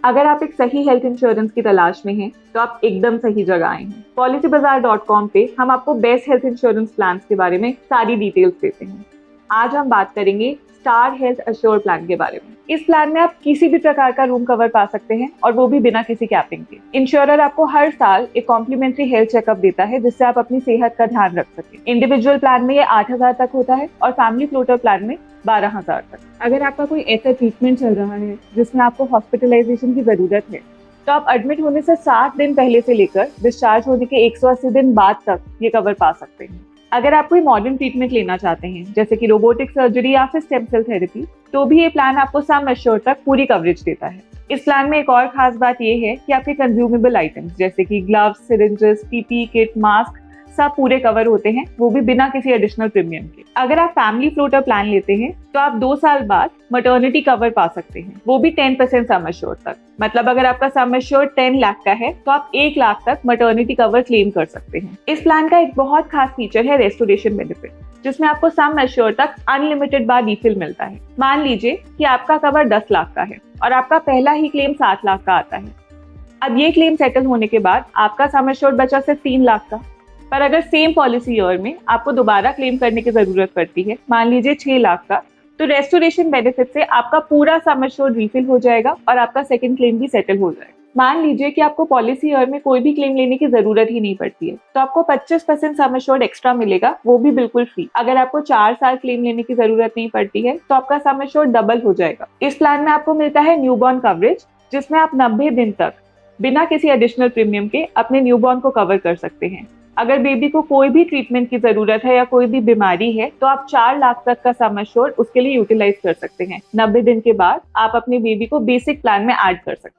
अगर आप एक सही हेल्थ इंश्योरेंस की तलाश में हैं, तो आप एकदम सही जगह आए हैं। policybazaar.com पे हम आपको बेस्ट हेल्थ इंश्योरेंस प्लान्स के बारे में सारी डिटेल्स देते हैं। आज हम बात करेंगे स्टार हेल्थ अश्योर प्लान के बारे में। इस प्लान में आप किसी भी प्रकार का रूम कवर पा सकते हैं और वो भी बिना किसी कैपिंग के। इंश्योरर आपको हर साल एक कॉम्प्लीमेंट्री हेल्थ चेकअप देता है जिससे आप अपनी सेहत का ध्यान रख सकें। इंडिविजुअल प्लान में ये 8,000 तक होता है और फैमिली फ्लोटर प्लान में 12,000 तक। अगर आपका कोई ऐसा ट्रीटमेंट चल रहा है जिसमें आपको हॉस्पिटलाइजेशन की जरूरत है, तो आप एडमिट होने से 7 दिन पहले से लेकर डिस्चार्ज होने के 180 दिन बाद तक ये कवर पा सकते हैं। अगर आप कोई मॉडर्न ट्रीटमेंट लेना चाहते हैं जैसे कि रोबोटिक सर्जरी या फिर स्टेम सेल थेरेपी, तो भी ये प्लान आपको सम एश्योर्ड तक पूरी कवरेज देता है। इस प्लान में एक और खास बात ये है कि आपके कंज्यूमेबल आइटम्स जैसे कि gloves, syringes, PP kit, mask सब पूरे कवर होते हैं, वो भी बिना किसी एडिशनल प्रीमियम के। अगर आप फैमिली फ्लोटर प्लान लेते हैं तो आप 2 साल बाद मैटरनिटी कवर पा सकते हैं, वो भी 10% सम एश्योर्ड तक। मतलब अगर आपका सम एश्योर्ड 10 लाख का है तो आप 1 लाख तक मैटरनिटी कवर क्लेम कर सकते हैं। इस प्लान का एक बहुत खास फीचर है रेस्टोरेशन बेनिफिट, जिसमें आपको सम एश्योर्ड तक अनलिमिटेड बार रिफिल मिलता है। मान लीजिए कि आपका कवर 10 लाख का है और आपका पहला ही क्लेम 7 लाख का आता है। अब ये क्लेम सेटल होने के बाद आपका सम एश्योर्ड बचा सिर्फ 3 लाख का। पर अगर सेम पॉलिसी ईयर में आपको दोबारा क्लेम करने की जरूरत पड़ती है, मान लीजिए 6 लाख का, तो रेस्टोरेशन बेनिफिट से आपका पूरा सम एश्योर्ड रिफिल हो जाएगा और आपका सेकंड क्लेम भी सेटल हो जाएगा। मान लीजिए कि आपको पॉलिसी ईयर में कोई भी क्लेम लेने की जरूरत ही नहीं पड़ती है, तो आपको 25% सम एश्योर्ड एक्स्ट्रा मिलेगा, वो भी बिल्कुल फ्री। अगर आपको 4 साल क्लेम लेने की जरूरत नहीं पड़ती है तो आपका सम एश्योर्ड डबल हो जाएगा। इस प्लान में आपको मिलता है न्यूबॉर्न कवरेज, जिसमें आप 90 दिन तक बिना किसी एडिशनल प्रीमियम के अपने न्यूबॉर्न को कवर कर सकते हैं। अगर बेबी को कोई भी ट्रीटमेंट की जरूरत है या कोई भी बीमारी है तो आप 4 लाख तक का सम एश्योर्ड उसके लिए यूटिलाइज कर सकते हैं। 90 दिन के बाद आप अपने बेबी को बेसिक प्लान में ऐड कर सकते हैं।